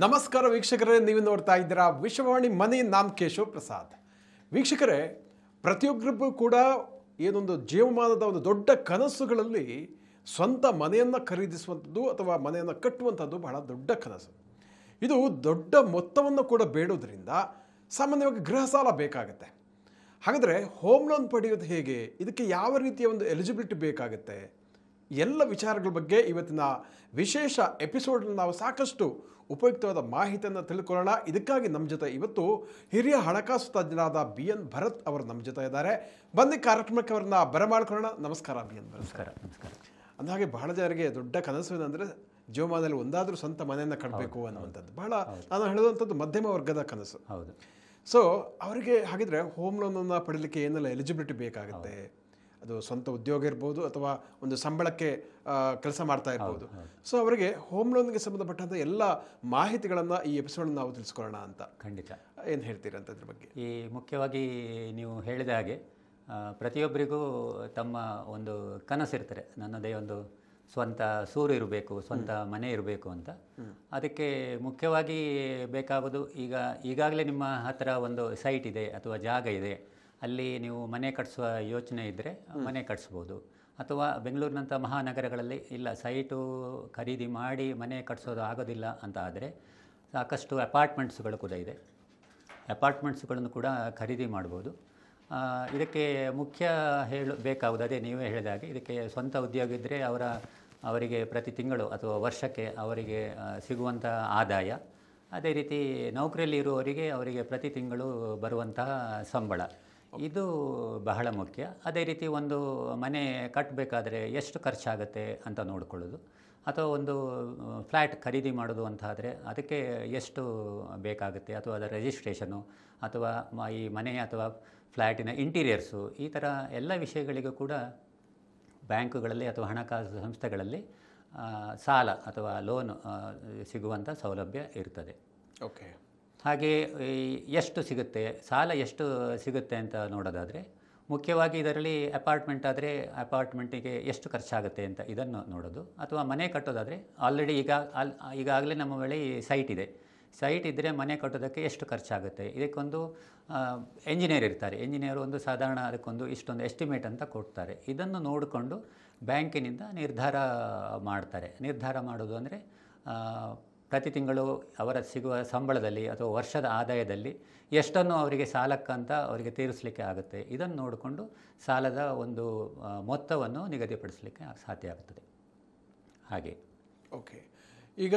ನಮಸ್ಕಾರ ವೀಕ್ಷಕರೇ, ನೀವು ನೋಡ್ತಾ ಇದ್ದೀರಾ ವಿಶ್ವವಾಣಿ ಮನೆ. ನಾನು ಕೇಶವ್ ಪ್ರಸಾದ್. ವೀಕ್ಷಕರೇ, ಪ್ರತಿಯೊಬ್ಬರಿಗೂ ಕೂಡ ಏನೊಂದು ಜೀವಮಾನದ ಒಂದು ದೊಡ್ಡ ಕನಸುಗಳಲ್ಲಿ ಸ್ವಂತ ಮನೆಯನ್ನು ಖರೀದಿಸುವಂಥದ್ದು ಅಥವಾ ಮನೆಯನ್ನು ಕಟ್ಟುವಂಥದ್ದು ಬಹಳ ದೊಡ್ಡ ಕನಸು. ಇದು ದೊಡ್ಡ ಮೊತ್ತವನ್ನು ಕೂಡ ಬೇಡೋದ್ರಿಂದ ಸಾಮಾನ್ಯವಾಗಿ ಗೃಹ ಸಾಲ ಬೇಕಾಗುತ್ತೆ. ಹಾಗಾದರೆ ಹೋಮ್ ಲೋನ್ ಪಡೆಯೋದು ಹೇಗೆ, ಇದಕ್ಕೆ ಯಾವ ರೀತಿಯ ಒಂದು ಎಲಿಜಿಬಿಲಿಟಿ ಬೇಕಾಗುತ್ತೆ, ಎಲ್ಲ ವಿಚಾರಗಳ ಬಗ್ಗೆ ಇವತ್ತಿನ ವಿಶೇಷ ಎಪಿಸೋಡ್ನಲ್ಲಿ ನಾವು ಸಾಕಷ್ಟು ಉಪಯುಕ್ತವಾದ ಮಾಹಿತಿಯನ್ನು ತಿಳ್ಕೊಳ್ಳೋಣ. ಇದಕ್ಕಾಗಿ ನಮ್ಮ ಜೊತೆ ಇವತ್ತು ಹಿರಿಯ ಹಣಕಾಸು ತಜ್ಞರಾದ BN ಭರತ್ ಅವರು ನಮ್ಮ ಜೊತೆ ಇದ್ದಾರೆ. ಬನ್ನಿ ಕಾರ್ಯಕ್ರಮಕ್ಕೆ ಅವ್ರನ್ನ ಬರಮಾಡ್ಕೊಳ್ಳೋಣ. ನಮಸ್ಕಾರ BN ಭರತ್. ನಮಸ್ಕಾರ. ಅಂದಹಾಗೆ ಬಹಳ ಜನರಿಗೆ ದೊಡ್ಡ ಕನಸು ಏನಂದರೆ ಜೀವಮಾನದಲ್ಲಿ ಒಂದಾದರೂ ಸ್ವಂತ ಮನೆಯನ್ನು ಕಟ್ಟಬೇಕು ಅನ್ನುವಂಥದ್ದು. ಬಹಳ ನಾನು ಹೇಳುವಂಥದ್ದು ಮಧ್ಯಮ ವರ್ಗದ ಕನಸು. ಹೌದು. ಸೊ ಅವರಿಗೆ ಹಾಗಿದ್ರೆ ಹೋಮ್ ಲೋನನ್ನು ಪಡೀಲಿಕ್ಕೆ ಏನೆಲ್ಲ ಎಲಿಜಿಬಿಲಿಟಿ ಬೇಕಾಗುತ್ತೆ? ಅದು ಸ್ವಂತ ಉದ್ಯೋಗ ಇರ್ಬೋದು ಅಥವಾ ಒಂದು ಸಂಬಳಕ್ಕೆ ಕೆಲಸ ಮಾಡ್ತಾ ಇರ್ಬೋದು. ಸೊ ಅವರಿಗೆ ಹೋಮ್ ಲೋನ್ಗೆ ಸಂಬಂಧಪಟ್ಟಂಥ ಎಲ್ಲ ಮಾಹಿತಿಗಳನ್ನು ಈ ಎಪಿಸೋಡ್ ನಾವು ತಿಳಿಸ್ಕೊಳ್ಳೋಣ ಅಂತ. ಖಂಡಿತ. ಏನು ಹೇಳ್ತೀರಾ ಅಂತ ಇದ್ರ ಬಗ್ಗೆ? ಈ ಮುಖ್ಯವಾಗಿ ನೀವು ಹೇಳಿದ ಹಾಗೆ ಪ್ರತಿಯೊಬ್ಬರಿಗೂ ತಮ್ಮ ಒಂದು ಕನಸಿರ್ತಾರೆ, ನನ್ನದೇ ಒಂದು ಸ್ವಂತ ಸೂರು ಇರಬೇಕು, ಸ್ವಂತ ಮನೆ ಇರಬೇಕು ಅಂತ. ಅದಕ್ಕೆ ಮುಖ್ಯವಾಗಿ ಬೇಕಾಗೋದು, ಈಗಾಗಲೇ ನಿಮ್ಮ ಹತ್ತಿರ ಒಂದು ಸೈಟ್ ಇದೆ ಅಥವಾ ಜಾಗ ಇದೆ, ಅಲ್ಲಿ ನೀವು ಮನೆ ಕಟ್ಟಿಸುವ ಯೋಚನೆ ಇದ್ದರೆ ಮನೆ ಕಟ್ಟಿಸ್ಬೋದು. ಅಥವಾ ಬೆಂಗಳೂರಿನಂಥ ಮಹಾನಗರಗಳಲ್ಲಿ ಇಲ್ಲ, ಸೈಟು ಖರೀದಿ ಮಾಡಿ ಮನೆ ಕಟ್ಟಿಸೋದು ಆಗೋದಿಲ್ಲ ಅಂತ ಆದರೆ ಸಾಕಷ್ಟು ಅಪಾರ್ಟ್ಮೆಂಟ್ಸ್ಗಳು ಕೂಡ ಇದೆ. ಅಪಾರ್ಟ್ಮೆಂಟ್ಸ್ಗಳನ್ನು ಕೂಡ ಖರೀದಿ ಮಾಡ್ಬೋದು. ಇದಕ್ಕೆ ಮುಖ್ಯ ಬೇಕಾಗೋದು ಅದೇ ನೀವೇ ಹೇಳಿದ ಹಾಗೆ, ಇದಕ್ಕೆ ಸ್ವಂತ ಉದ್ಯೋಗ ಇದ್ದರೆ ಅವರಿಗೆ ಪ್ರತಿ ತಿಂಗಳು ಅಥವಾ ವರ್ಷಕ್ಕೆ ಅವರಿಗೆ ಸಿಗುವಂಥ ಆದಾಯ, ಅದೇ ರೀತಿ ನೌಕರಿಯಲ್ಲಿ ಇರುವವರಿಗೆ ಅವರಿಗೆ ಪ್ರತಿ ತಿಂಗಳು ಬರುವಂತಹ ಸಂಬಳ, ಇದು ಬಹಳ ಮುಖ್ಯ. ಅದೇ ರೀತಿ ಒಂದು ಮನೆ ಕಟ್ಟಬೇಕಾದ್ರೆ ಎಷ್ಟು ಖರ್ಚಾಗುತ್ತೆ ಅಂತ ನೋಡಿಕೊಳ್ಳೋದು, ಅಥವಾ ಒಂದು ಫ್ಲ್ಯಾಟ್ ಖರೀದಿ ಮಾಡೋದು ಅಂತ ಆದರೆ ಅದಕ್ಕೆ ಎಷ್ಟು ಬೇಕಾಗುತ್ತೆ, ಅಥವಾ ಅದರ ರಿಜಿಸ್ಟ್ರೇಷನು, ಅಥವಾ ಈ ಮನೆ ಅಥವಾ ಫ್ಲ್ಯಾಟಿನ ಇಂಟೀರಿಯರ್ಸು, ಈ ಥರ ಎಲ್ಲ ವಿಷಯಗಳಿಗೂ ಕೂಡ ಬ್ಯಾಂಕುಗಳಲ್ಲಿ ಅಥವಾ ಹಣಕಾಸು ಸಂಸ್ಥೆಗಳಲ್ಲಿ ಸಾಲ ಅಥವಾ ಲೋನ್ ಸಿಗುವಂಥ ಸೌಲಭ್ಯ ಇರ್ತದೆ. ಓಕೆ. ಹಾಗೆ ಎಷ್ಟು ಸಿಗುತ್ತೆ, ಸಾಲ ಎಷ್ಟು ಸಿಗುತ್ತೆ ಅಂತ ನೋಡೋದಾದರೆ ಮುಖ್ಯವಾಗಿ ಇದರಲ್ಲಿ ಅಪಾರ್ಟ್ಮೆಂಟ್ ಆದರೆ ಅಪಾರ್ಟ್ಮೆಂಟಿಗೆ ಎಷ್ಟು ಖರ್ಚಾಗುತ್ತೆ ಅಂತ ಇದನ್ನು ನೋಡೋದು. ಅಥವಾ ಮನೆ ಕಟ್ಟೋದಾದರೆ ಆಲ್ರೆಡಿ ಈಗಾಗಲೇ ನಮ್ಮ ಬಳಿ ಸೈಟ್ ಇದೆ. ಸೈಟ್ ಇದ್ದರೆ ಮನೆ ಕಟ್ಟೋದಕ್ಕೆ ಎಷ್ಟು ಖರ್ಚಾಗುತ್ತೆ, ಇದಕ್ಕೊಂದು ಎಂಜಿನಿಯರ್ ಇರ್ತಾರೆ. ಎಂಜಿನಿಯರ್ ಒಂದು ಸಾಧಾರಣ ಅದಕ್ಕೊಂದು ಇಷ್ಟೊಂದು ಎಸ್ಟಿಮೇಟ್ ಅಂತ ಕೊಡ್ತಾರೆ. ಇದನ್ನು ನೋಡಿಕೊಂಡು ಬ್ಯಾಂಕಿನಿಂದ ನಿರ್ಧಾರ ಮಾಡ್ತಾರೆ. ನಿರ್ಧಾರ ಮಾಡೋದು ಅಂದರೆ ಪ್ರತಿ ತಿಂಗಳು ಅವರ ಸಿಗುವ ಸಂಬಳದಲ್ಲಿ ಅಥವಾ ವರ್ಷದ ಆದಾಯದಲ್ಲಿ ಎಷ್ಟನ್ನು ಅವರಿಗೆ ಸಾಲಕ್ಕಂತ ಅವರಿಗೆ ತೀರಿಸಲಿಕ್ಕೆ ಆಗುತ್ತೆ, ಇದನ್ನು ನೋಡಿಕೊಂಡು ಸಾಲದ ಒಂದು ಮೊತ್ತವನ್ನು ನಿಗದಿಪಡಿಸಲಿಕ್ಕೆ ಸಾಧ್ಯ ಆಗುತ್ತದೆ. ಹಾಗೆ. ಓಕೆ. ಈಗ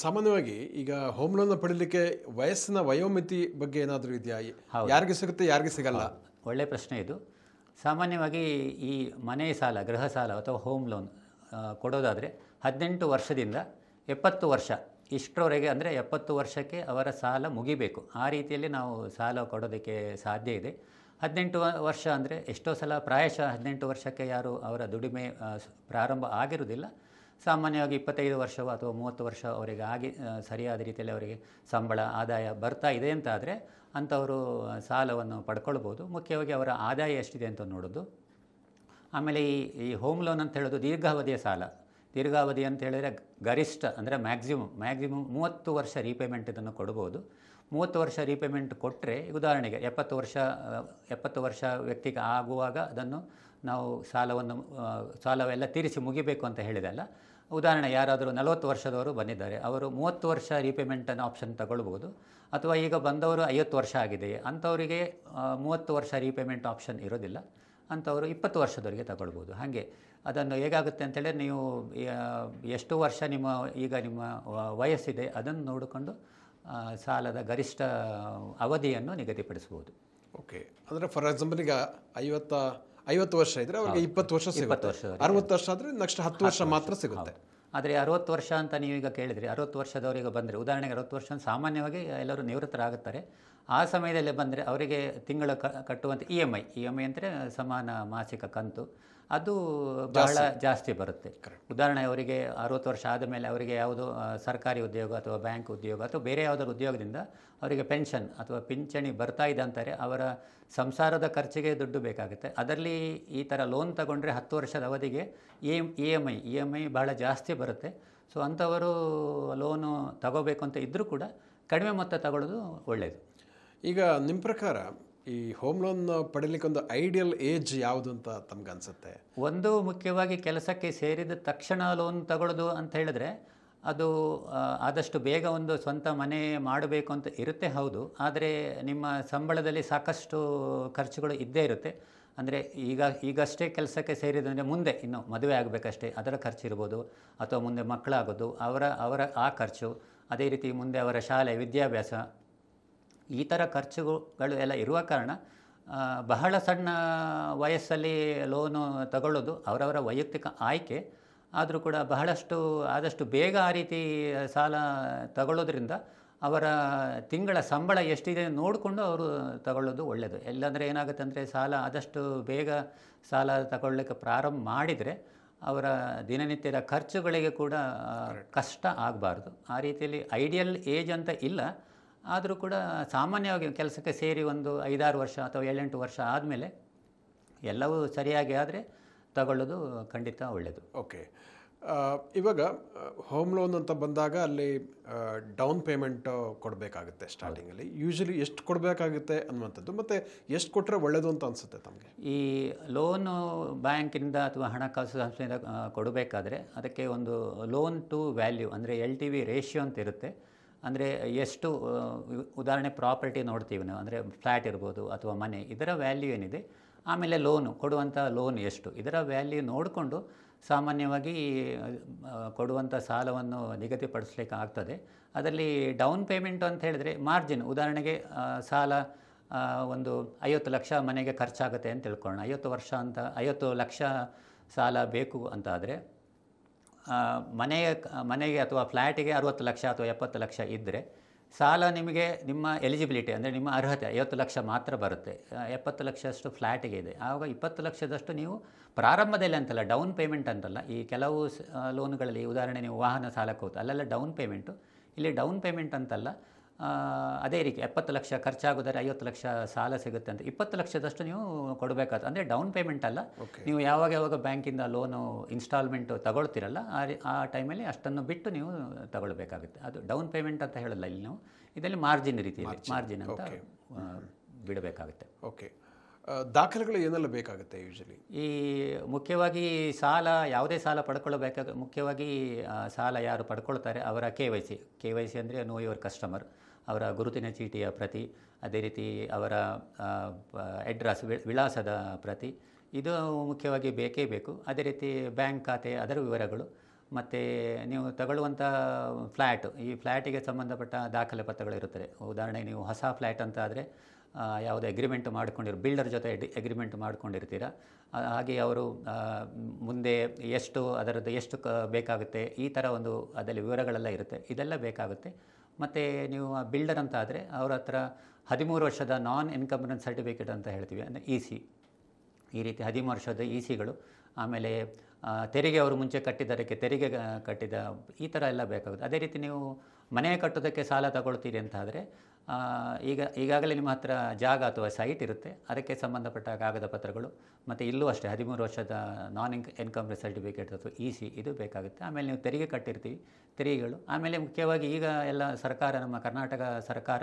ಸಾಮಾನ್ಯವಾಗಿ ಈಗ ಹೋಮ್ ಲೋನ್ ಪಡೀಲಿಕ್ಕೆ ವಯಸ್ಸಿನ ವಯೋಮಿತಿ ಬಗ್ಗೆ ಏನಾದರೂ ಇದೆಯಾ? ಯಾರಿಗೆ ಸಿಗುತ್ತೆ, ಯಾರಿಗೆ ಸಿಗಲ್ಲ? ಒಳ್ಳೆಯ ಪ್ರಶ್ನೆ ಇದು. ಸಾಮಾನ್ಯವಾಗಿ ಈ ಮನೆ ಸಾಲ, ಗೃಹ ಸಾಲ ಅಥವಾ ಹೋಮ್ ಲೋನ್ ಕೊಡೋದಾದರೆ 18 ವರ್ಷದಿಂದ 70 ವರ್ಷ ಇಷ್ಟರವರೆಗೆ, ಅಂದರೆ 70 ವರ್ಷಕ್ಕೆ ಅವರ ಸಾಲ ಮುಗಿಬೇಕು. ಆ ರೀತಿಯಲ್ಲಿ ನಾವು ಸಾಲ ಕೊಡೋದಕ್ಕೆ ಸಾಧ್ಯ ಇದೆ. 18 ವರ್ಷ ಅಂದರೆ ಎಷ್ಟೋ ಸಲ ಪ್ರಾಯಶಃ 18 ವರ್ಷಕ್ಕೆ ಯಾರು ಅವರ ದುಡಿಮೆ ಪ್ರಾರಂಭ ಆಗಿರುವುದಿಲ್ಲ. ಸಾಮಾನ್ಯವಾಗಿ 25 ವರ್ಷವೋ ಅಥವಾ 30 ವರ್ಷ ಅವರಿಗೆ ಸರಿಯಾದ ರೀತಿಯಲ್ಲಿ ಅವರಿಗೆ ಸಂಬಳ ಆದಾಯ ಬರ್ತಾ ಇದೆ ಅಂತ ಆದರೆ ಅಂಥವರು ಸಾಲವನ್ನು ಪಡ್ಕೊಳ್ಬೋದು. ಮುಖ್ಯವಾಗಿ ಅವರ ಆದಾಯ ಎಷ್ಟಿದೆ ಅಂತ ನೋಡೋದು. ಆಮೇಲೆ ಈ ಹೋಮ್ ಲೋನ್ ಅಂತ ಹೇಳೋದು ದೀರ್ಘಾವಧಿಯ ಸಾಲ. ದೀರ್ಘಾವಧಿ ಅಂತ ಹೇಳಿದರೆ ಗರಿಷ್ಠ ಅಂದರೆ ಮ್ಯಾಕ್ಸಿಮಮ್ 30 ವರ್ಷ ರೀಪೇಮೆಂಟ್ ಇದನ್ನು ಕೊಡ್ಬೋದು. 30 ವರ್ಷ ರೀಪೇಮೆಂಟ್ ಕೊಟ್ಟರೆ, ಉದಾಹರಣೆಗೆ 70 ವರ್ಷ ವ್ಯಕ್ತಿಗೆ ಆಗುವಾಗ ಅದನ್ನು ನಾವು ಸಾಲವೆಲ್ಲ ತೀರಿಸಿ ಮುಗಿಬೇಕು ಅಂತ ಹೇಳಿದಲ್ಲ. ಉದಾಹರಣೆ, ಯಾರಾದರೂ 40 ವರ್ಷದವರು ಬಂದಿದ್ದಾರೆ, ಅವರು 30 ವರ್ಷ ರೀಪೇಮೆಂಟನ್ನು ಆಪ್ಷನ್ ತಗೊಳ್ಬೋದು. ಅಥವಾ ಈಗ ಬಂದವರು 50 ವರ್ಷ ಆಗಿದೆ, ಅಂಥವರಿಗೆ 30 ವರ್ಷ ರೀಪೇಮೆಂಟ್ ಆಪ್ಷನ್ ಇರೋದಿಲ್ಲ. ಅಂಥವರು 20 ವರ್ಷದವರೆಗೆ ತಗೊಳ್ಬೋದು. ಹಾಗೆ ಅದನ್ನು ಹೇಗಾಗುತ್ತೆ ಅಂತೇಳಿದ್ರೆ, ನೀವು ಎಷ್ಟು ವರ್ಷ ನಿಮ್ಮ ವಯಸ್ಸಿದೆ ಅದನ್ನು ನೋಡಿಕೊಂಡು ಸಾಲದ ಗರಿಷ್ಠ ಅವಧಿಯನ್ನು ನಿಗದಿಪಡಿಸ್ಬೋದು. ಓಕೆ. ಅಂದರೆ ಫಾರ್ ಎಕ್ಸಾಂಪಲ್ ಈಗ 50 ವರ್ಷ ಇದ್ದರೆ ಅವರಿಗೆ 20 ವರ್ಷ ಸಿಗುತ್ತೆ. 60 ವರ್ಷ ಆದರೆ ನೆಕ್ಸ್ಟ್ 10 ವರ್ಷ ಮಾತ್ರ ಸಿಗುತ್ತೆ. ಆದರೆ 60 ವರ್ಷ ಅಂತ ನೀವೀಗ ಕೇಳಿದ್ರಿ, 60 ವರ್ಷದವರಿಗೆ ಬಂದರೆ, ಉದಾಹರಣೆಗೆ 60 ವರ್ಷ ಸಾಮಾನ್ಯವಾಗಿ ಎಲ್ಲರೂ ನಿವೃತ್ತರಾಗುತ್ತಾರೆ. ಆ ಸಮಯದಲ್ಲಿ ಬಂದರೆ ಅವರಿಗೆ ತಿಂಗಳ ಕಟ್ಟುವಂಥ ಇ ಎಮ್ ಐ ಅಂದರೆ ಸಮಾನ ಮಾಸಿಕ ಕಂತು, ಅದು ಬಹಳ ಜಾಸ್ತಿ ಬರುತ್ತೆ. ಉದಾಹರಣೆ, ಅವರಿಗೆ 60 ವರ್ಷ ಆದಮೇಲೆ ಅವರಿಗೆ ಯಾವುದೋ ಸರ್ಕಾರಿ ಉದ್ಯೋಗ ಅಥವಾ ಬ್ಯಾಂಕ್ ಉದ್ಯೋಗ ಅಥವಾ ಬೇರೆ ಯಾವುದಾದ್ರು ಉದ್ಯೋಗದಿಂದ ಅವರಿಗೆ ಪೆನ್ಷನ್ ಅಥವಾ ಪಿಂಚಣಿ ಬರ್ತಾ ಇದೆ ಅಂತಾರೆ, ಅವರ ಸಂಸಾರದ ಖರ್ಚಿಗೆ ದುಡ್ಡು ಬೇಕಾಗುತ್ತೆ. ಅದರಲ್ಲಿ ಈ ಥರ ಲೋನ್ ತಗೊಂಡ್ರೆ 10 ವರ್ಷದ ಅವಧಿಗೆ ಇ ಎಮ್ ಐ ಬಹಳ ಜಾಸ್ತಿ ಬರುತ್ತೆ. ಸೊ ಅಂಥವರು ಲೋನು ತಗೋಬೇಕು ಅಂತ ಇದ್ದರೂ ಕೂಡ ಕಡಿಮೆ ಮೊತ್ತ ತಗೊಳ್ಳೋದು ಒಳ್ಳೆಯದು. ಈಗ ನಿಮ್ಮ ಪ್ರಕಾರ ಈ ಹೋಮ್ ಲೋನ್ ಪಡೀಲಿಕ್ಕೆ ಒಂದು ಐಡಿಯಲ್ ಏಜ್ ಯಾವುದು ಅಂತ ತಮ್ಗೆ ಅನಿಸುತ್ತೆ? ಒಂದು ಮುಖ್ಯವಾಗಿ ಕೆಲಸಕ್ಕೆ ಸೇರಿದ ತಕ್ಷಣ ಲೋನ್ ತಗೊಳ್ಳೋದು ಅಂತ ಹೇಳಿದ್ರೆ ಅದು ಆದಷ್ಟು ಬೇಗ ಒಂದು ಸ್ವಂತ ಮನೆ ಮಾಡಬೇಕು ಅಂತ ಇರುತ್ತೆ, ಹೌದು. ಆದರೆ ನಿಮ್ಮ ಸಂಬಳದಲ್ಲಿ ಸಾಕಷ್ಟು ಖರ್ಚುಗಳು ಇದ್ದೇ ಇರುತ್ತೆ. ಅಂದರೆ ಈಗಷ್ಟೇ ಕೆಲಸಕ್ಕೆ ಸೇರಿದಂದರೆ ಮುಂದೆ ಇನ್ನು ಮದುವೆ ಆಗಬೇಕಷ್ಟೇ ಅದರ ಖರ್ಚು ಇರ್ಬೋದು, ಅಥವಾ ಮುಂದೆ ಮಕ್ಕಳಾಗೋದು ಅವರ ಆ ಖರ್ಚು, ಅದೇ ರೀತಿ ಮುಂದೆ ಅವರ ಶಾಲೆ ವಿದ್ಯಾಭ್ಯಾಸ, ಈ ಥರ ಖರ್ಚುಗಳು ಎಲ್ಲ ಇರುವ ಕಾರಣ ಬಹಳ ಸಣ್ಣ ವಯಸ್ಸಲ್ಲಿ ಲೋನು ತಗೊಳ್ಳೋದು ಅವರವರ ವೈಯಕ್ತಿಕ ಆಯ್ಕೆ. ಆದರೂ ಕೂಡ ಆದಷ್ಟು ಬೇಗ ಆ ರೀತಿ ಸಾಲ ತಗೊಳ್ಳೋದ್ರಿಂದ ಅವರ ತಿಂಗಳ ಸಂಬಳ ಎಷ್ಟಿದೆ ನೋಡಿಕೊಂಡು ಅವರು ತಗೊಳ್ಳೋದು ಒಳ್ಳೆಯದು. ಇಲ್ಲಾಂದರೆ ಏನಾಗುತ್ತೆ ಅಂದರೆ ಆದಷ್ಟು ಬೇಗ ಸಾಲ ತಗೊಳ್ಳಲಿಕ್ಕೆ ಪ್ರಾರಂಭ ಮಾಡಿದರೆ ಅವರ ದಿನನಿತ್ಯದ ಖರ್ಚುಗಳಿಗೆ ಕೂಡ ಕಷ್ಟ ಆಗಬಾರ್ದು. ಆ ರೀತಿಯಲ್ಲಿ ಐಡಿಯಲ್ ಏಜ್ ಅಂತ ಇಲ್ಲ, ಆದರೂ ಕೂಡ ಸಾಮಾನ್ಯವಾಗಿ ಕೆಲಸಕ್ಕೆ ಸೇರಿ ಒಂದು 5-6 ವರ್ಷ ಅಥವಾ 7-8 ವರ್ಷ ಆದಮೇಲೆ ಎಲ್ಲವೂ ಸರಿಯಾಗಿ ಆದರೆ ತಗೊಳ್ಳೋದು ಖಂಡಿತ ಒಳ್ಳೆಯದು. ಓಕೆ. ಇವಾಗ ಹೋಮ್ ಲೋನ್ ಅಂತ ಬಂದಾಗ ಅಲ್ಲಿ ಡೌನ್ ಪೇಮೆಂಟ್ ಕೊಡಬೇಕಾಗುತ್ತೆ ಸ್ಟಾರ್ಟಿಂಗಲ್ಲಿ. ಯೂಶಲಿ ಎಷ್ಟು ಕೊಡಬೇಕಾಗುತ್ತೆ ಅನ್ನುವಂಥದ್ದು, ಮತ್ತು ಎಷ್ಟು ಕೊಟ್ಟರೆ ಒಳ್ಳೆಯದು ಅಂತ ಅನಿಸುತ್ತೆ ತಮಗೆ? ಈ ಲೋನು ಬ್ಯಾಂಕಿನಿಂದ ಅಥವಾ ಹಣಕಾಸು ಸಂಸ್ಥೆಯಿಂದ ಕೊಡಬೇಕಾದ್ರೆ ಅದಕ್ಕೆ ಒಂದು ಲೋನ್ ಟು ವ್ಯಾಲ್ಯೂ ಅಂದರೆ LTV ರೇಷಿಯೋ ಅಂತ ಇರುತ್ತೆ. ಅಂದರೆ ಎಷ್ಟು ಉದಾಹರಣೆ ಪ್ರಾಪರ್ಟಿ ನೋಡ್ತೀವಿ ನಾವು, ಅಂದರೆ ಫ್ಲ್ಯಾಟ್ ಇರ್ಬೋದು ಅಥವಾ ಮನೆ, ಇದರ ವ್ಯಾಲ್ಯೂ ಏನಿದೆ, ಆಮೇಲೆ ಕೊಡುವಂಥ ಲೋನ್ ಎಷ್ಟು, ಇದರ ವ್ಯಾಲ್ಯೂ ನೋಡಿಕೊಂಡು ಸಾಮಾನ್ಯವಾಗಿ ಕೊಡುವಂಥ ಸಾಲವನ್ನು ನಿಗದಿಪಡಿಸ್ಲಿಕ್ಕೆ ಆಗ್ತದೆ. ಅದರಲ್ಲಿ ಡೌನ್ ಪೇಮೆಂಟ್ ಅಂತ ಹೇಳಿದರೆ ಮಾರ್ಜಿನ್, ಉದಾಹರಣೆಗೆ ಸಾಲ ಒಂದು 50 ಲಕ್ಷ ಮನೆಗೆ ಖರ್ಚಾಗುತ್ತೆ ಅಂತ ತಿಳ್ಕೊಳ್ಳೋಣ. 50 ಲಕ್ಷ ಸಾಲ ಬೇಕು ಅಂತ ಆದರೆ ಮನೆಗೆ ಅಥವಾ ಫ್ಲ್ಯಾಟಿಗೆ 60 ಲಕ್ಷ ಅಥವಾ 70 ಲಕ್ಷ ಇದ್ದರೆ ಸಾಲ ನಿಮಗೆ ನಿಮ್ಮ ಎಲಿಜಿಬಿಲಿಟಿ ಅಂದರೆ ನಿಮ್ಮ ಅರ್ಹತೆ 50 ಲಕ್ಷ ಮಾತ್ರ ಬರುತ್ತೆ. 70 ಲಕ್ಷದಷ್ಟು ಫ್ಲ್ಯಾಟಿಗೆ ಇದೆ. ಆವಾಗ 20 ಲಕ್ಷದಷ್ಟು ನೀವು ಪ್ರಾರಂಭದಲ್ಲಿ ಅಂತಲ್ಲ, ಡೌನ್ ಪೇಮೆಂಟ್ ಅಂತಲ್ಲ. ಈ ಕೆಲವು ಲೋನ್ಗಳಲ್ಲಿ ಉದಾಹರಣೆ ನೀವು ವಾಹನ ಸಾಲಕ್ಕೆ ಹೋಗ್ತು, ಅಲ್ಲೆಲ್ಲ ಡೌನ್ ಪೇಮೆಂಟು. ಇಲ್ಲಿ ಡೌನ್ ಪೇಮೆಂಟ್ ಅಂತಲ್ಲ, ಅದೇ ರೀತಿ 70 ಲಕ್ಷ ಖರ್ಚಾಗೋದರೆ 50 ಲಕ್ಷ ಸಾಲ ಸಿಗುತ್ತೆ ಅಂತ 20 ಲಕ್ಷದಷ್ಟು ನೀವು ಕೊಡಬೇಕಾಗ್ತದೆ. ಅಂದರೆ ಡೌನ್ ಪೇಮೆಂಟ್ ಅಲ್ಲ, ನೀವು ಯಾವಾಗ ಬ್ಯಾಂಕಿಂದ ಲೋನು ಇನ್ಸ್ಟಾಲ್ಮೆಂಟು ತಗೊಳ್ತಿರಲ್ಲ ಆ ಟೈಮಲ್ಲಿ ಅಷ್ಟನ್ನು ಬಿಟ್ಟು ನೀವು ತಗೊಳ್ಬೇಕಾಗುತ್ತೆ. ಅದು ಡೌನ್ ಪೇಮೆಂಟ್ ಅಂತ ಹೇಳಲ್ಲ ಇಲ್ಲಿ ನಾವು, ಇದರಲ್ಲಿ ಮಾರ್ಜಿನ್ ರೀತಿಯಲ್ಲಿ ಮಾರ್ಜಿನ್ ಅಂತ ಬಿಡಬೇಕಾಗುತ್ತೆ. ಓಕೆ. ದಾಖಲೆಗಳು ಏನೆಲ್ಲ ಬೇಕಾಗುತ್ತೆ ಯೂಶಲಿ? ಈ ಮುಖ್ಯವಾಗಿ ಯಾವುದೇ ಸಾಲ ಮುಖ್ಯವಾಗಿ ಸಾಲ ಯಾರು ಪಡ್ಕೊಳ್ತಾರೆ ಅವರ KYC ಅಂದರೆ ನೋ ಯುವರ್ ಕಸ್ಟಮರ್, ಅವರ ಗುರುತಿನ ಚೀಟಿಯ ಪ್ರತಿ, ಅದೇ ರೀತಿ ಅವರ ಅಡ್ರೆಸ್ ವಿಳಾಸದ ಪ್ರತಿ, ಇದು ಮುಖ್ಯವಾಗಿ ಬೇಕೇ ಬೇಕು. ಅದೇ ರೀತಿ ಬ್ಯಾಂಕ್ ಖಾತೆ ಅದರ ವಿವರಗಳು, ಮತ್ತು ನೀವು ತಗೊಳ್ಳುವಂಥ ಈ ಫ್ಲ್ಯಾಟಿಗೆ ಸಂಬಂಧಪಟ್ಟ ದಾಖಲೆ ಪತ್ರಗಳು ಇರುತ್ತದೆ. ಉದಾಹರಣೆಗೆ ನೀವು ಹೊಸ ಫ್ಲ್ಯಾಟ್ ಅಂತ ಆದರೆ ಯಾವುದೇ ಅಗ್ರಿಮೆಂಟ್ ಬಿಲ್ಡರ್ ಜೊತೆ ಅಗ್ರಿಮೆಂಟ್ ಮಾಡ್ಕೊಂಡಿರ್ತೀರ, ಹಾಗೆ ಅವರು ಮುಂದೆ ಅದರದ್ದು ಎಷ್ಟು ಬೇಕಾಗುತ್ತೆ, ಈ ಥರ ಒಂದು ಅದರಲ್ಲಿ ವಿವರಗಳೆಲ್ಲ ಇರುತ್ತೆ, ಇದೆಲ್ಲ ಬೇಕಾಗುತ್ತೆ. ಮತ್ತು ನೀವು ಬಿಲ್ಡರ್ ಅಂತ ಆದರೆ ಅವ್ರ ಹತ್ರ 13 ವರ್ಷದ ನಾನ್ ಎನ್ಕಂಬರೆನ್ಸ್ ಸರ್ಟಿಫಿಕೇಟ್ ಅಂತ ಹೇಳ್ತೀವಿ, ಅಂದರೆ EC, ಈ ರೀತಿ 13 ವರ್ಷದ ECಗಳು, ಆಮೇಲೆ ತೆರಿಗೆ ಅವರು ಮುಂಚೆ ಕಟ್ಟಿದ್ದಕ್ಕೆ ತೆರಿಗೆ ಕಟ್ಟಿದ, ಈ ಥರ ಎಲ್ಲ ಬೇಕಾಗುತ್ತೆ. ಅದೇ ರೀತಿ ನೀವು ಮನೆ ಕಟ್ಟೋದಕ್ಕೆ ಸಾಲ ತಗೊಳ್ತೀರಿ ಅಂತ ಆದರೆ ಈಗಾಗಲೇ ನಿಮ್ಮ ಹತ್ರ ಜಾಗ ಅಥವಾ ಸೈಟ್ ಇರುತ್ತೆ, ಅದಕ್ಕೆ ಸಂಬಂಧಪಟ್ಟ ಕಾಗದ ಪತ್ರಗಳು, ಮತ್ತು ಇಲ್ಲೂ ಅಷ್ಟೇ 13 ವರ್ಷದ ನಾನ್ ಎನ್ಕಂಬರೆನ್ಸ್ ಸರ್ಟಿಫಿಕೇಟ್ ಅಥವಾ EC ಇದು ಬೇಕಾಗುತ್ತೆ. ಆಮೇಲೆ ನೀವು ತೆರಿಗೆ ಕಟ್ಟಿರ್ತೀವಿ, ತೆರಿಗೆಗಳು. ಆಮೇಲೆ ಮುಖ್ಯವಾಗಿ ಈಗ ಎಲ್ಲ ನಮ್ಮ ಕರ್ನಾಟಕ ಸರ್ಕಾರ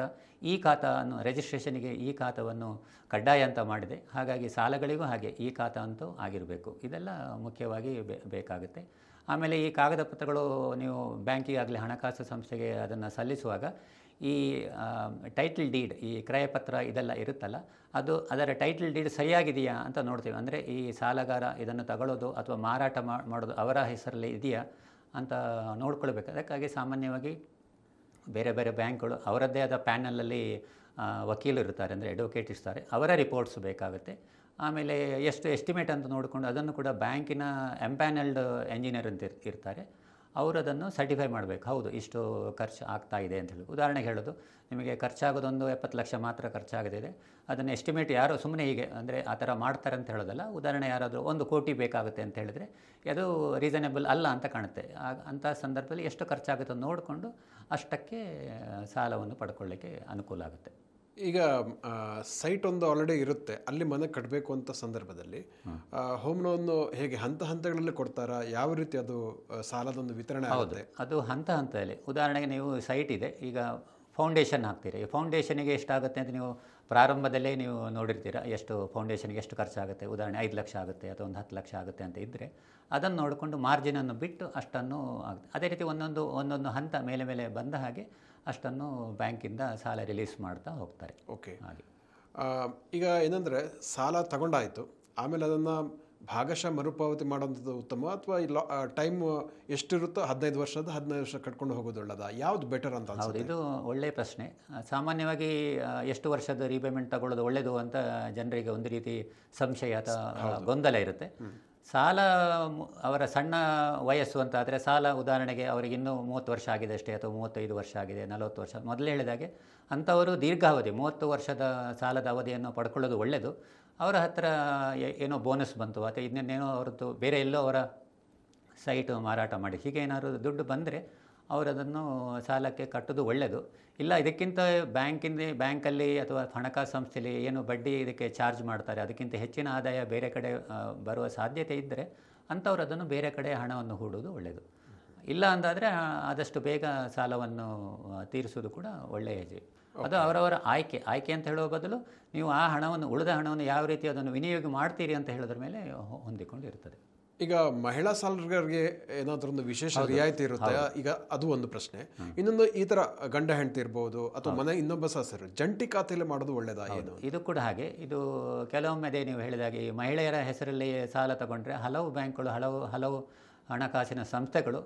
ಖಾತಾ ರಿಜಿಸ್ಟ್ರೇಷನಿಗೆ ಖಾತವನ್ನು ಕಡ್ಡಾಯ ಅಂತ ಮಾಡಿದೆ. ಹಾಗಾಗಿ ಸಾಲಗಳಿಗೂ ಹಾಗೆ ಖಾತಾ ಅಂತೂ ಆಗಿರಬೇಕು. ಇದೆಲ್ಲ ಮುಖ್ಯವಾಗಿ ಬೇಕಾಗುತ್ತೆ. ಆಮೇಲೆ ಈ ಕಾಗದ ಪತ್ರಗಳು ನೀವು ಬ್ಯಾಂಕಿಗಾಗಲಿ ಹಣಕಾಸು ಸಂಸ್ಥೆಗೆ ಅದನ್ನು ಸಲ್ಲಿಸುವಾಗ ಈ ಟೈಟಲ್ ಡೀಡ್, ಈ ಕ್ರಯಪತ್ರ ಇದೆಲ್ಲ ಇರುತ್ತಲ್ಲ, ಅದರ ಟೈಟಲ್ ಡೀಡ್ ಸರಿಯಾಗಿದೆಯಾ ಅಂತ ನೋಡ್ತೀವಿ. ಅಂದರೆ ಈ ಸಾಲಗಾರ ಇದನ್ನು ತಗೊಳ್ಳೋದು ಅಥವಾ ಮಾರಾಟ ಮಾಡೋದು ಅವರ ಹೆಸರಲ್ಲಿ ಇದೆಯಾ ಅಂತ ನೋಡ್ಕೊಳ್ಬೇಕು. ಅದಕ್ಕಾಗಿ ಸಾಮಾನ್ಯವಾಗಿ ಬೇರೆ ಬೇರೆ ಬ್ಯಾಂಕ್ಗಳು ಅವರದ್ದೇ ಆದ ಪ್ಯಾನಲಲ್ಲಿ ವಕೀಲರು ಇರ್ತಾರೆ, ಅಂದರೆ ಅಡ್ವೊಕೇಟ್ ಇರ್ತಾರೆ, ಅವರ ರಿಪೋರ್ಟ್ಸ್ ಬೇಕಾಗುತ್ತೆ. ಆಮೇಲೆ ಎಷ್ಟು ಎಸ್ಟಿಮೇಟ್ ಅಂತ ನೋಡಿಕೊಂಡು ಅದನ್ನು ಕೂಡ ಬ್ಯಾಂಕಿನ ಎಂಪ್ಯಾನಲ್ಡ್ ಎಂಜಿನಿಯರ್ ಅಂತ ಇರ್ತಾರೆ, ಅವರು ಅದನ್ನು ಸರ್ಟಿಫೈ ಮಾಡಬೇಕು, ಹೌದು ಇಷ್ಟು ಖರ್ಚು ಆಗ್ತಾ ಇದೆ ಅಂತ ಹೇಳಿ. ಉದಾಹರಣೆಗೆ ಹೇಳೋದು, ನಿಮಗೆ ಖರ್ಚಾಗೋದೊಂದು 70 ಲಕ್ಷ ಮಾತ್ರ ಖರ್ಚಾಗಿದೆ, ಅದನ್ನು ಎಸ್ಟಿಮೇಟ್ ಯಾರು ಸುಮ್ಮನೆ ಹೀಗೆ ಅಂದರೆ ಆ ಥರ ಮಾಡ್ತಾರೆ ಅಂತ ಹೇಳೋದಲ್ಲ. ಉದಾಹರಣೆ ಯಾರಾದರೂ 1 ಕೋಟಿ ಬೇಕಾಗುತ್ತೆ ಅಂತ ಹೇಳಿದರೆ ಅದು ರೀಸನೇಬಲ್ ಅಲ್ಲ ಅಂತ ಕಾಣುತ್ತೆ. ಅಂಥ ಸಂದರ್ಭದಲ್ಲಿ ಎಷ್ಟು ಖರ್ಚಾಗುತ್ತೆ ನೋಡಿಕೊಂಡು ಅಷ್ಟಕ್ಕೆ ಸಾಲವನ್ನು ಪಡ್ಕೊಳ್ಳಿಕ್ಕೆ ಅನುಕೂಲ ಆಗುತ್ತೆ. ಈಗ ಸೈಟ್ ಒಂದು ಆಲ್ರೆಡಿ ಇರುತ್ತೆ, ಅಲ್ಲಿ ಮನೆ ಕಟ್ಟಬೇಕು ಅಂತ ಸಂದರ್ಭದಲ್ಲಿ ಹೋಮ್ ಲೋನ್ ಹೇಗೆ ಹಂತ ಹಂತಗಳಲ್ಲಿ ಕೊಡ್ತಾರಾ? ಯಾವ ರೀತಿ ಅದು ಸಾಲದೊಂದು ವಿತರಣೆ ಆಗುತ್ತೆ? ಅದು ಹಂತ ಹಂತದಲ್ಲಿ. ಉದಾಹರಣೆಗೆ ನೀವು ಸೈಟ್ ಇದೆ, ಈಗ ಫೌಂಡೇಶನ್ ಹಾಕ್ತೀರಿ. ಈ ಫೌಂಡೇಶನಿಗೆ ಎಷ್ಟಾಗುತ್ತೆ ಅಂತ ನೀವು ಪ್ರಾರಂಭದಲ್ಲೇ ನೀವು ನೋಡಿರ್ತೀರ, ಎಷ್ಟು ಫೌಂಡೇಶನ್ಗೆ ಎಷ್ಟು ಖರ್ಚಾಗುತ್ತೆ. ಉದಾಹರಣೆ 5 ಲಕ್ಷ ಆಗುತ್ತೆ ಅಥವಾ ಒಂದು 10 ಲಕ್ಷ ಆಗುತ್ತೆ ಅಂತ ಇದ್ದರೆ ಅದನ್ನು ನೋಡಿಕೊಂಡು ಮಾರ್ಜಿನನ್ನು ಬಿಟ್ಟು ಅಷ್ಟನ್ನು ಆಗುತ್ತೆ. ಅದೇ ರೀತಿ ಒಂದೊಂದು ಹಂತ ಮೇಲೆ ಮೇಲೆ ಬಂದ ಹಾಗೆ ಅಷ್ಟನ್ನು ಬ್ಯಾಂಕಿಂದ ಸಾಲ ರಿಲೀಸ್ ಮಾಡ್ತಾ ಹೋಗ್ತಾರೆ. ಓಕೆ. ಹಾಗೆ ಈಗ ಏನಂದರೆ ಸಾಲ ತಗೊಂಡಾಯಿತು, ಆಮೇಲೆ ಅದನ್ನು ಭಾಗಶಃ ಮರುಪಾವತಿ ಮಾಡೋಂಥದ್ದು ಉತ್ತಮ, ಅಥವಾ ಟೈಮ್ ಎಷ್ಟಿರುತ್ತೋ 15 ವರ್ಷ ಕಟ್ಕೊಂಡು ಹೋಗೋದು ಒಳ್ಳೆಯದಾ? ಯಾವುದು ಬೆಟರ್ ಅಂತ ಹೌದು, ಅನ್ಸುತ್ತೆ? ಇದು ಒಳ್ಳೆಯ ಪ್ರಶ್ನೆ. ಸಾಮಾನ್ಯವಾಗಿ ಎಷ್ಟು ವರ್ಷದ ರೀಪೇಮೆಂಟ್ ತಗೊಳ್ಳೋದು ಒಳ್ಳೆಯದು ಅಂತ ಜನರಿಗೆ ಒಂದು ರೀತಿ ಸಂಶಯ ಅಥವಾ ಗೊಂದಲ ಇರುತ್ತೆ. ಸಾಲ ಅವರ ಸಣ್ಣ ವಯಸ್ಸು ಅಂತ ಆದರೆ ಸಾಲ ಉದಾಹರಣೆಗೆ ಅವರಿಗೆ ಇನ್ನೂ 30 ವರ್ಷ ಆಗಿದೆ ಅಷ್ಟೇ, ಅಥವಾ 35 ವರ್ಷ ಆಗಿದೆ, 40 ವರ್ಷ, ಮೊದಲೇ ಹೇಳಿದಾಗೆ ಅಂಥವರು ದೀರ್ಘಾವಧಿ 30 ವರ್ಷದ ಸಾಲದ ಅವಧಿಯನ್ನು ಪಡ್ಕೊಳ್ಳೋದು ಒಳ್ಳೆಯದು. ಅವರ ಹತ್ತಿರ ಏನೋ ಬೋನಸ್ ಬಂತು ಅಥವಾ ಇನ್ನೇನೋ ಅವ್ರದ್ದು ಬೇರೆ ಎಲ್ಲೋ ಅವರ ಸೈಟು ಮಾರಾಟ ಮಾಡಿ ಹೀಗೆ ಏನಾದರೂ ದುಡ್ಡು ಬಂದರೆ ಅವರದನ್ನು ಸಾಲಕ್ಕೆ ಕಟ್ಟೋದು ಒಳ್ಳೆಯದು. ಇಲ್ಲ ಇದಕ್ಕಿಂತ ಬ್ಯಾಂಕಲ್ಲಿ ಅಥವಾ ಹಣಕಾಸು ಸಂಸ್ಥೆಯಲ್ಲಿ ಏನು ಬಡ್ಡಿ ಇದಕ್ಕೆ ಚಾರ್ಜ್ ಮಾಡ್ತಾರೆ, ಅದಕ್ಕಿಂತ ಹೆಚ್ಚಿನ ಆದಾಯ ಬೇರೆ ಕಡೆ ಬರುವ ಸಾಧ್ಯತೆ ಇದ್ದರೆ ಅಂಥವ್ರು ಅದನ್ನು ಬೇರೆ ಕಡೆ ಹಣವನ್ನು ಹೂಡೋದು ಒಳ್ಳೆಯದು. ಇಲ್ಲ ಅಂದಾದರೆ ಆದಷ್ಟು ಬೇಗ ಸಾಲವನ್ನು ತೀರಿಸೋದು ಕೂಡ ಒಳ್ಳೆಯ ಹೆಜ್ಜೆ. ಅದು ಅವರವರ ಆಯ್ಕೆ ಅಂತ ಹೇಳುವ ಬದಲು ನೀವು ಆ ಹಣವನ್ನು, ಉಳಿದ ಹಣವನ್ನು ಯಾವ ರೀತಿ ಅದನ್ನು ವಿನಿಯೋಗ ಮಾಡ್ತೀರಿ ಅಂತ ಹೇಳೋದ್ರ ಮೇಲೆ ಹೊಂದಿಕೊಂಡಿರ್ತದೆ. ಈಗ ಮಹಿಳಾ ಸಾಲಗಾರರಿಗೆ ಏನಾದರೂ ಒಂದು ವಿಶೇಷ ರಿಯಾಯಿತಿ ಇರುತ್ತೆ, ಈಗ ಅದು ಒಂದು ಪ್ರಶ್ನೆ. ಇನ್ನೊಂದು, ಈ ಥರ ಗಂಡ ಹೆಂಡತಿ ಇರ್ಬೋದು ಅಥವಾ ಮನೆ ಇನ್ನೊಬ್ಬ ಸದಸ್ಯರು ಜಂಟಿ ಖಾತೆಯಲ್ಲಿ ಮಾಡೋದು ಒಳ್ಳೆಯದಾ ಏನು? ಇದು ಕೂಡ ಹಾಗೆ. ಇದು ಕೆಲವೊಮ್ಮೆ ಅದೇ ನೀವು ಹೇಳಿದಾಗೆ ಈ ಮಹಿಳೆಯರ ಹೆಸರಲ್ಲಿ ಸಾಲ ತಗೊಂಡ್ರೆ ಹಲವು ಬ್ಯಾಂಕ್ಗಳು, ಹಲವು ಹಣಕಾಸಿನ ಸಂಸ್ಥೆಗಳು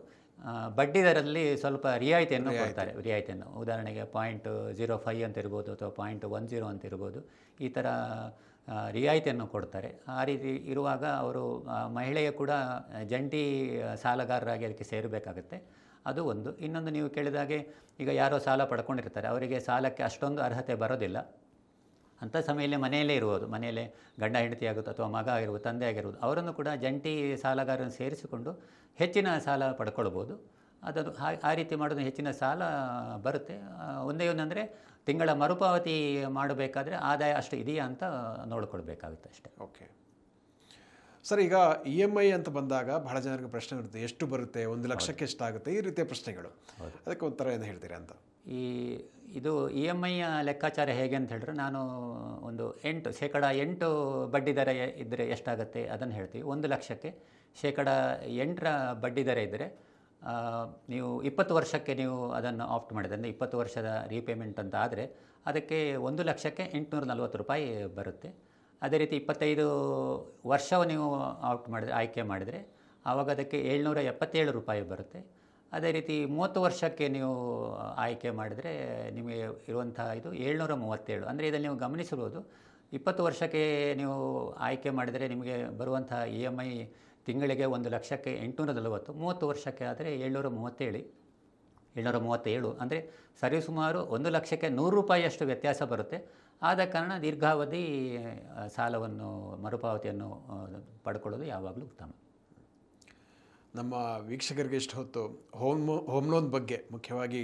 ಬಡ್ಡಿ ದರದಲ್ಲಿ ಸ್ವಲ್ಪ ರಿಯಾಯಿತಿಯನ್ನು ಕೊಡ್ತಾರೆ. ಉದಾಹರಣೆಗೆ 0.05 ಅಂತ ಇರ್ಬೋದು ಅಥವಾ 0.10 ಅಂತ ಇರ್ಬೋದು, ಈ ಥರ ರಿಯಾಯಿತಿಯನ್ನು ಕೊಡ್ತಾರೆ. ಆ ರೀತಿ ಇರುವಾಗ ಅವರು ಮಹಿಳೆಯ ಕೂಡ ಜಂಟಿ ಸಾಲಗಾರರಾಗಿ ಅದಕ್ಕೆ ಸೇರಬೇಕಾಗುತ್ತೆ. ಅದು ಒಂದು. ಇನ್ನೊಂದು, ನೀವು ಕೇಳಿದಾಗೆ ಈಗ ಯಾರೋ ಸಾಲ ಪಡ್ಕೊಂಡಿರ್ತಾರೆ, ಅವರಿಗೆ ಸಾಲಕ್ಕೆ ಅಷ್ಟೊಂದು ಅರ್ಹತೆ ಬರೋದಿಲ್ಲ. ಅಂಥ ಸಮಯದಲ್ಲಿ ಮನೆಯಲ್ಲೇ ಇರ್ಬೋದು, ಮನೆಯಲ್ಲೇ ಗಂಡ ಹೆಂಡತಿ ಆಗುತ್ತೆ ಅಥವಾ ಮಗ ಆಗಿರ್ಬೋದು, ತಂದೆ ಆಗಿರ್ಬೋದು, ಅವರನ್ನು ಕೂಡ ಜಂಟಿ ಸಾಲಗಾರರನ್ನು ಸೇರಿಸಿಕೊಂಡು ಹೆಚ್ಚಿನ ಸಾಲ ಪಡ್ಕೊಳ್ಬೋದು. ಅದನ್ನು ಆ ರೀತಿ ಮಾಡೋದು ಹೆಚ್ಚಿನ ಸಾಲ ಬರುತ್ತೆ. ಒಂದೇ ಒಂದಂದರೆ ತಿಂಗಳ ಮರುಪಾವತಿ ಮಾಡಬೇಕಾದ್ರೆ ಆದಾಯ ಅಷ್ಟು ಇದೆಯಾ ಅಂತ ನೋಡ್ಕೊಳ್ಬೇಕಾಗುತ್ತೆ ಅಷ್ಟೇ. ಓಕೆ ಸರ್, ಈಗ EMI ಅಂತ ಬಂದಾಗ ಬಹಳ ಜನರಿಗೆ ಪ್ರಶ್ನೆ ಇರುತ್ತೆ, ಎಷ್ಟು ಬರುತ್ತೆ, 1 ಲಕ್ಷಕ್ಕೆ ಎಷ್ಟಾಗುತ್ತೆ, ಈ ರೀತಿಯ ಪ್ರಶ್ನೆಗಳು. ಅದಕ್ಕೆ ಉತ್ತರ ಏನು ಹೇಳ್ತೀರಾ ಅಂತ? ಇದು EMI ಲೆಕ್ಕಾಚಾರ ಹೇಗೆ ಅಂತ ಹೇಳಿದ್ರೆ, ನಾನು ಒಂದು 8% ಬಡ್ಡಿ ದರ ಇದ್ದರೆ ಎಷ್ಟಾಗುತ್ತೆ ಅದನ್ನು ಹೇಳ್ತೀವಿ. 1 ಲಕ್ಷಕ್ಕೆ 8% ಬಡ್ಡಿ ದರ ಇದ್ದರೆ ನೀವು 20 ವರ್ಷಕ್ಕೆ ನೀವು ಅದನ್ನು ಆಪ್ಟ್ ಮಾಡಿದ್ರೆ, ಅಂದರೆ 20 ವರ್ಷದ ರೀಪೇಮೆಂಟ್ ಅಂತ ಆದರೆ ಅದಕ್ಕೆ 1 ಲಕ್ಷಕ್ಕೆ 840 ರೂಪಾಯಿ ಬರುತ್ತೆ. ಅದೇ ರೀತಿ 25 ವರ್ಷವು ನೀವು ಆಯ್ಕೆ ಮಾಡಿದರೆ ಆವಾಗ ಅದಕ್ಕೆ 777 ರೂಪಾಯಿ ಬರುತ್ತೆ. ಅದೇ ರೀತಿ 30 ವರ್ಷಕ್ಕೆ ನೀವು ಆಯ್ಕೆ ಮಾಡಿದರೆ ನಿಮಗೆ ಇರುವಂಥ ಇದು 737. ಅಂದರೆ ಇದನ್ನು ನೀವು ಗಮನಿಸಿರ್ಬೋದು, 20 ವರ್ಷಕ್ಕೆ ನೀವು ಆಯ್ಕೆ ಮಾಡಿದರೆ ನಿಮಗೆ ಬರುವಂಥ EMI ತಿಂಗಳಿಗೆ 1 ಲಕ್ಷಕ್ಕೆ 840, 30 ವರ್ಷಕ್ಕೆ ಆದರೆ 737. ಅಂದರೆ ಸರಿಸುಮಾರು 1 ಲಕ್ಷಕ್ಕೆ 100 ರೂಪಾಯಿಯಷ್ಟು ವ್ಯತ್ಯಾಸ ಬರುತ್ತೆ. ಆದ ಕಾರಣ ದೀರ್ಘಾವಧಿ ಸಾಲವನ್ನು ಮರುಪಾವತಿಯನ್ನು ಪಡ್ಕೊಳ್ಳೋದು ಯಾವಾಗಲೂ ಉತ್ತಮ. ನಮ್ಮ ವೀಕ್ಷಕರಿಗೆ ಇಷ್ಟು ಹೊತ್ತು ಹೋಮ್ ಲೋನ್ ಬಗ್ಗೆ, ಮುಖ್ಯವಾಗಿ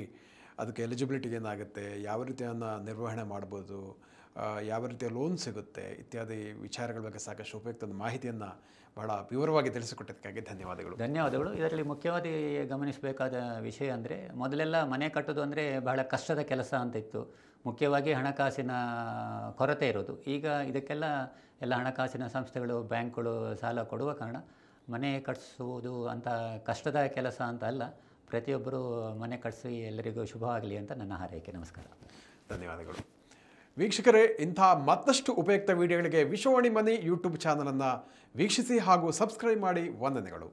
ಅದಕ್ಕೆ ಎಲಿಜಿಬಿಲಿಟಿ ಏನಾಗುತ್ತೆ, ಯಾವ ರೀತಿಯನ್ನು ನಿರ್ವಹಣೆ ಮಾಡ್ಬೋದು, ಯಾವ ರೀತಿಯ ಲೋನ್ ಸಿಗುತ್ತೆ ಇತ್ಯಾದಿ ವಿಚಾರಗಳ ಬಗ್ಗೆ ಸಾಕಷ್ಟು ಉಪಯುಕ್ತ ಮಾಹಿತಿಯನ್ನು ಬಹಳ ವಿವರವಾಗಿ ತಿಳಿಸಿಕೊಟ್ಟಿದ್ದಕ್ಕಾಗಿ ಧನ್ಯವಾದಗಳು. ಇದರಲ್ಲಿ ಮುಖ್ಯವಾಗಿ ಗಮನಿಸಬೇಕಾದ ವಿಷಯ ಅಂದರೆ, ಮೊದಲೆಲ್ಲ ಮನೆ ಕಟ್ಟೋದು ಅಂದರೆ ಬಹಳ ಕಷ್ಟದ ಕೆಲಸ ಅಂತ ಇತ್ತು. ಮುಖ್ಯವಾಗಿ ಹಣಕಾಸಿನ ಕೊರತೆ ಇರೋದು. ಈಗ ಇದಕ್ಕೆಲ್ಲ ಹಣಕಾಸಿನ ಸಂಸ್ಥೆಗಳು, ಬ್ಯಾಂಕ್ಗಳು ಸಾಲ ಕೊಡುವ ಕಾರಣ ಮನೆ ಕಟ್ಟಿಸುವುದು ಅಂತ ಕಷ್ಟದ ಕೆಲಸ ಅಂತ ಅಲ್ಲ. ಪ್ರತಿಯೊಬ್ಬರು ಮನೆ ಕಟ್ಟಿಸಿ ಎಲ್ಲರಿಗೂ ಶುಭವಾಗಲಿ ಅಂತ ನನ್ನ ಹಾರೈಕೆ. ನಮಸ್ಕಾರ. ಧನ್ಯವಾದಗಳು. ವೀಕ್ಷಕರೇ, ಇಂಥ ಮತ್ತಷ್ಟು ಉಪಯುಕ್ತ ವಿಡಿಯೋಗಳಿಗೆ ವಿಶ್ವವಾಣಿ ಮನಿ ಯೂಟ್ಯೂಬ್ ಚಾನಲನ್ನು ವೀಕ್ಷಿಸಿ ಹಾಗೂ ಸಬ್ಸ್ಕ್ರೈಬ್ ಮಾಡಿ. ವಂದನೆಗಳು.